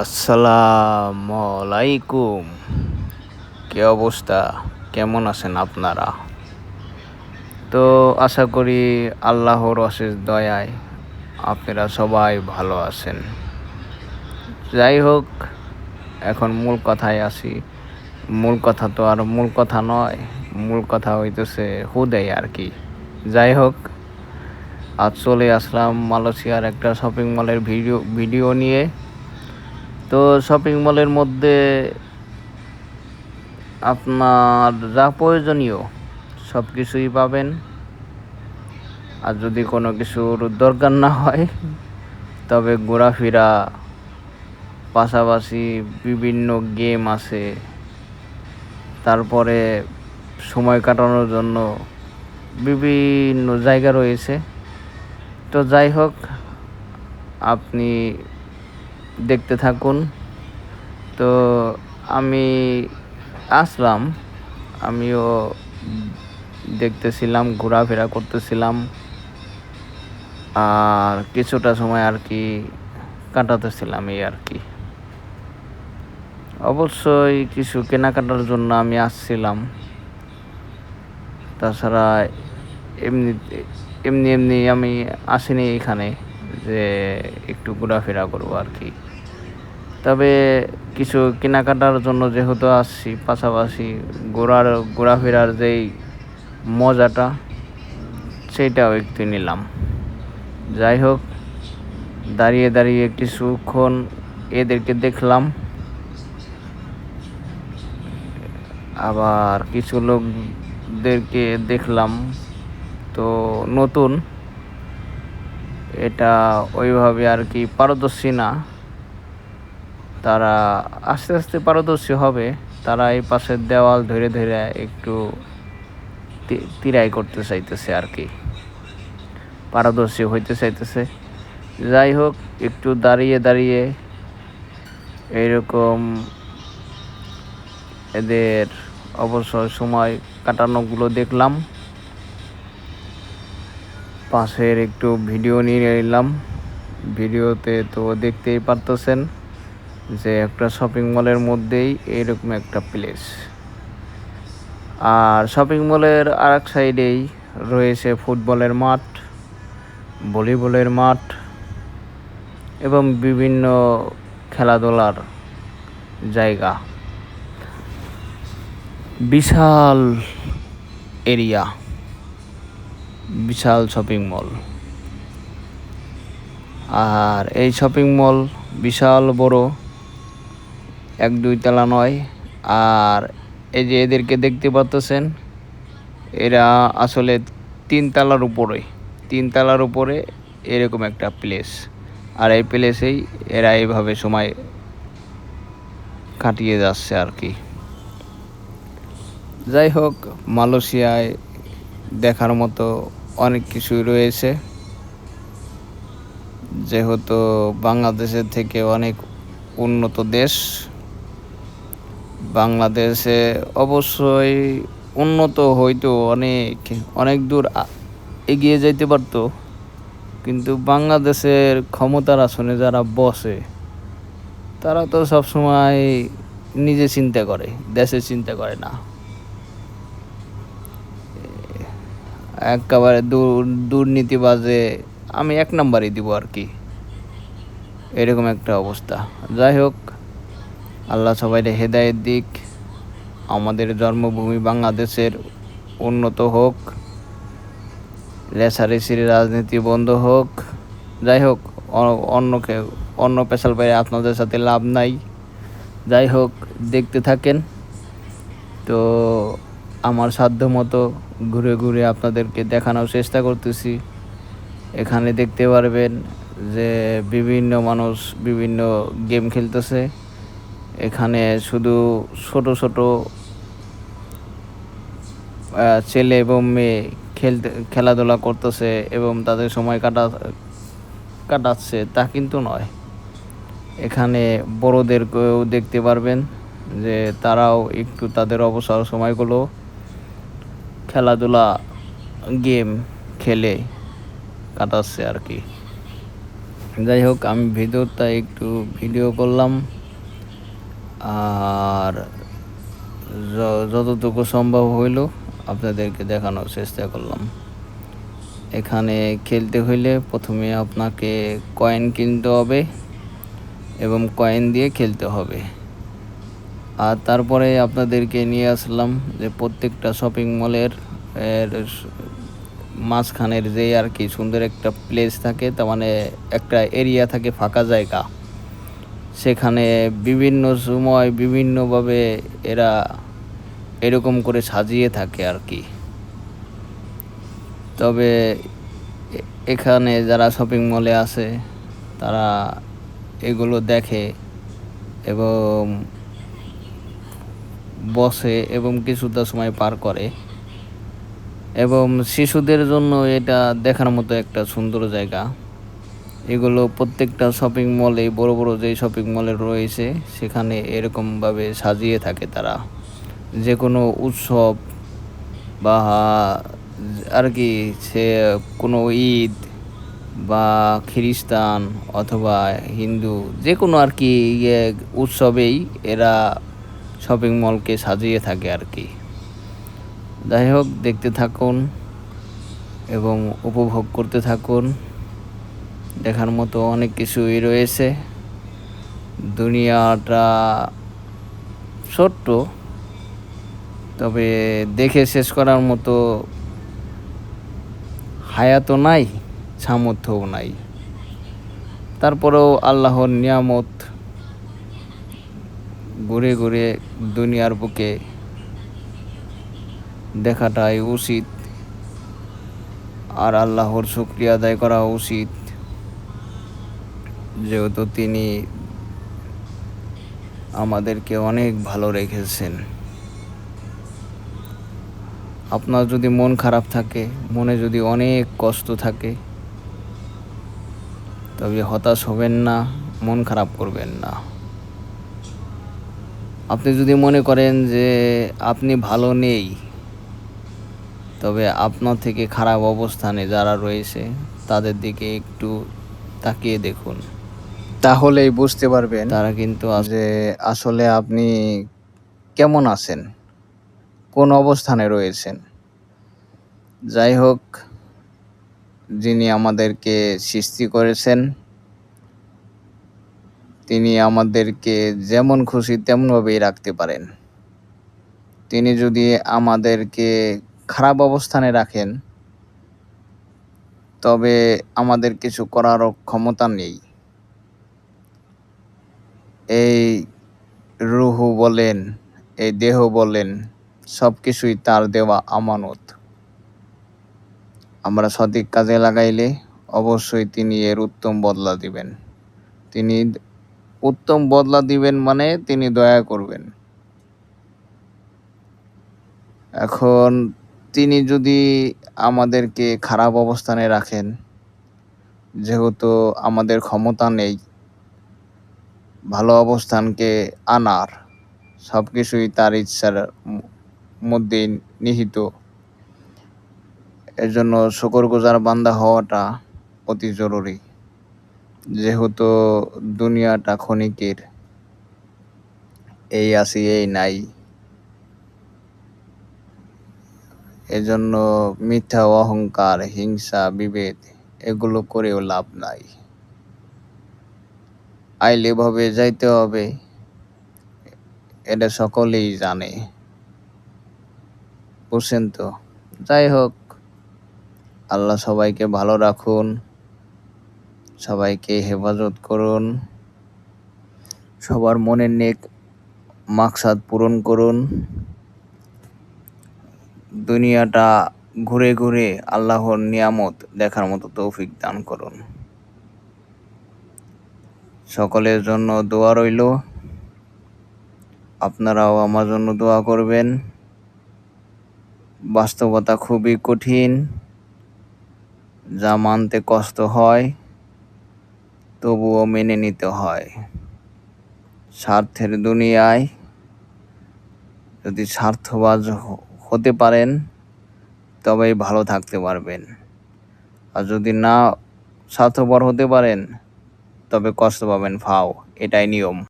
আসসালামু আলাইকুম। কি অবস্থা? কেমন আছেন আপনারা? তো আশা করি আল্লাহর অশেষ দয়ায় আপনারা সবাই ভালো আছেন। যাই হোক, এখন মূল কথায় আসি। মূল কথা তো আর মূল কথা নয়, মূল কথা হইতেছে হুদাই আর কি। যাই হোক, আজ চলে আসলাম মালয়েশিয়ার একটা শপিং মলের ভিডিও নিয়ে। তো শপিং মলের মধ্যে আপনার যা প্রয়োজনীয় সব কিছুই পাবেন। আর যদি কোনো কিছুর দরকার না হয় তবে ঘোরাফেরা, পাশাপাশি বিভিন্ন গেম আছে, তারপরে সময় কাটানোর জন্য বিভিন্ন জায়গা রয়েছে। তো যাই হোক, আপনি দেখতে থাকুন। তো আমি আসলাম, আমিও দেখতেছিলাম, ঘোরাফেরা করতেছিলাম, আর কিছুটা সময় আর কি কাটাতেছিলাম এই আর কি। অবশ্যই কিছু কেনাকাটার জন্য আমি আসছিলাম, তাছাড়া এমনি এমনি এমনি আমি আসিনি এখানে যে একটু ঘোরাফেরা করবো আর কি। তবে কিছু কেনাকাটার জন্য যেহেতু আসছি, পাশাপাশি ঘোরাফেরার যেই মজাটা সেইটাও একটু নিলাম। যাই হোক, দাঁড়িয়ে দাঁড়িয়ে কিছুক্ষণ এদেরকে দেখলাম, আবার কিছু লোকদেরকে দেখলাম। তো নতুন, এটা ওইভাবে আর কি পারদর্শী না, তারা আস্তে আস্তে পারদর্শী হবে। তারা এই পাশের দেওয়াল ধরে ধরে একটু তিরাই করতে চাইতেছে আর কি, পারদর্শী হইতে চাইতেছে। যাই হোক, একটু দাঁড়িয়ে দাঁড়িয়ে এইরকম এদের অবসর সময় কাটানোগুলো দেখলাম। পাশের একটু ভিডিও নিয়ে নিলাম। ভিডিওতে তো দেখতেই পারতেছেন যে একটা শপিং মলের মধ্যেই এরকম একটা প্লেস, আর শপিং মলের আরেক সাইডেই রয়েছে ফুটবলের মাঠ, ভলিবলের মাঠ এবং বিভিন্ন খেলাধুলার জায়গা। বিশাল এরিয়া, বিশাল শপিং মল। আর এই শপিং মল বিশাল বড়, 1-2 তলা নয়। আর এই যে এদেরকে দেখতে পাচ্ছেন, এরা আসলে 3 তলার উপরে এরকম একটা প্লেস। আর এই প্লেসেই এরা এইভাবে সময় কাটিয়ে যাচ্ছে আর কি। যাই হোক, মালয়েশিয়ায় দেখার মতো অনেক কিছুই রয়েছে, যেহেতু বাংলাদেশের থেকে অনেক উন্নত দেশ। বাংলাদেশে অবশ্যই উন্নত হইতো, অনেক দূর এগিয়ে যাইতে পারতো, কিন্তু বাংলাদেশের ক্ষমতার আসনে যারা বসে তারা তো সবসময় নিজে চিন্তা করে, দেশে চিন্তা করে না। একেবারে দুর্নীতিবাজে আমি 1 নাম্বারই দিব আর কি, এরকম একটা অবস্থা। যাই হোক, আল্লাহ সবাইকে হেদায়েত দিক, আমাদের জন্মভূমি বাংলাদেশের উন্নত হোক, রেষারেষির রাজনীতি বন্ধ হোক। যাই হোক, অন্য পেশাল পাইয়ে আপনাদের সাথে লাভ নাই। যাই হোক, দেখতে থাকেন। তো আমার সাধ্য মতো ঘুরে ঘুরে আপনাদেরকে দেখানোর চেষ্টা করতেছি। এখানে দেখতে পারবেন যে বিভিন্ন মানুষ বিভিন্ন গেম খেলতেছে। এখানে শুধু ছোট ছোট ছেলে এবং মেয়ে খেলাধুলা করতেছে এবং তাদের সময় কাটাচ্ছে তা কিন্তু নয়। এখানে বড়োদেরকেও দেখতে পারবেন যে তারাও একটু তাদের অবসর সময়গুলো খেলাধুলা, গেম খেলে কাটাচ্ছে আর কি। যাই হোক, আমি ভিতরটা একটু ভিডিও করলাম, আর যতটুকু সম্ভব হইল আপনাদেরকে দেখানোর চেষ্টা করলাম। এখানে খেলতে হইলে প্রথমে আপনাকে কয়েন কিনতে হবে এবং কয়েন দিয়ে খেলতে হবে। আর তারপরে আপনাদেরকে নিয়ে আসলাম যে প্রত্যেকটা শপিং মলের মাঝখানের যে আর কি সুন্দর একটা প্লেস থাকে, তার মানে একটা এরিয়া থাকে, ফাঁকা জায়গা। সেখানে বিভিন্ন সময় বিভিন্নভাবে এরা এরকম করে সাজিয়ে থাকে আর কি। তবে এখানে যারা শপিং মলে আসে তারা এগুলো দেখে এবং বসে এবং কিছুটা সময় পার করে, এবং শিশুদের জন্য এটা দেখার মতো একটা সুন্দর জায়গা। এগুলো প্রত্যেকটা শপিং মলে, বড় বড় যেই শপিং মলে রয়েছে সেখানে এরকমভাবে সাজিয়ে থাকে তারা। যে কোনো উৎসব বা আর কি, সে কোনো ঈদ বা খ্রিস্টান অথবা হিন্দু, যে কোনো আর কি উৎসবেই এরা শপিং মলকে সাজিয়ে থাকে আর কি। যাই হোক, দেখতে থাকুন এবং উপভোগ করতে থাকুন। দেখার মতো অনেক কিছুই রয়েছে। দুনিয়াটা ছোট্ট, তবে দেখে শেষ করার মতো হায়াতও নাই, সামর্থ্যও নাই। তারপরেও আল্লাহর নিয়ামত, ঘুরে ঘুরে দুনিয়ার বুকে দেখাটাই উচিত, আর আল্লাহর শুকরিয়া আদায় করা উচিত, যেহেতু তিনি আমাদেরকে অনেক ভালো রেখেছেন। আপনার যদি মন খারাপ থাকে, মনে যদি অনেক কষ্ট থাকে, তবে হতাশ হবেন না, মন খারাপ করবেন না। আপনি যদি মনে করেন যে আপনি ভালো নেই, তবে আপনার থেকে খারাপ অবস্থানে যারা রয়েছে তাদের দিকে একটু তাকিয়ে দেখুন, তাহলেই বুঝতে পারবেন তারা কিন্তু যে আসলে আপনি কেমন আছেন, কোন অবস্থানে রয়েছেন। যাই হোক, যিনি আমাদেরকে সৃষ্টি করেছেন তিনি আমাদেরকে যেমন খুশি তেমনভাবেই রাখতে পারেন। তিনি যদি আমাদেরকে খারাপ অবস্থানে রাখেন, তবে আমাদের কিছু করারও ক্ষমতা নেই। এই রুহু বলেন, এই দেহ বলেন, সব কিছুই তার দেওয়া আমানত। আমরা সঠিক কাজে লাগাইলে অবশ্যই তিনি এর উত্তম বদলা দিবেন। তিনি উত্তম বদলা দিবেন মানে তিনি দয়া করবেন। এখন তিনি যদি আমাদেরকে খারাপ অবস্থানে রাখেন, যেহেতু আমাদের ক্ষমতা নেই ভালো অবস্থানকে আনার, সব কিছুই তার ইচ্ছার মধ্যে নিহিত। এর জন্য শুকরগুজার বান্দা হওয়াটা অতি জরুরি, যেহেতু দুনিয়াটা ক্ষণিকের, এই আসি এই নাই। এজন্য মিথ্যা অহংকার, হিংসা, বিভেদ এগুলো করেও লাভ নাই। আইলে ভাবে যাইতে হবে, এটা সকলেই জানে, বুঝছেন তো। যাই হোক, আল্লাহ সবাইকে ভালো রাখুন, সবাইকে হেফাজত করুন, সবার মনের নেক মাকসাদ পূরণ করুন। দুনিয়াটা ঘুরে ঘুরে আল্লাহর নিয়ামত দেখার মতো তৌফিক দান করুন। সকলের জন্য দোয়া রইল, আপনারাও আমার জন্য দোয়া করবেন। বাস্তবতা খুবই কঠিন, যা মানতে কষ্ট হয় তবুও মেনে নিতে হয়। স্বার্থের দুনিয়ায় যদি স্বার্থবাজ হতে পারেন তবেই ভালো থাকতে পারবেন, আর যদি না স্বার্থপর হতে পারেন তবে কষ্ট পাবেন ফাও, এটাই নিয়ম।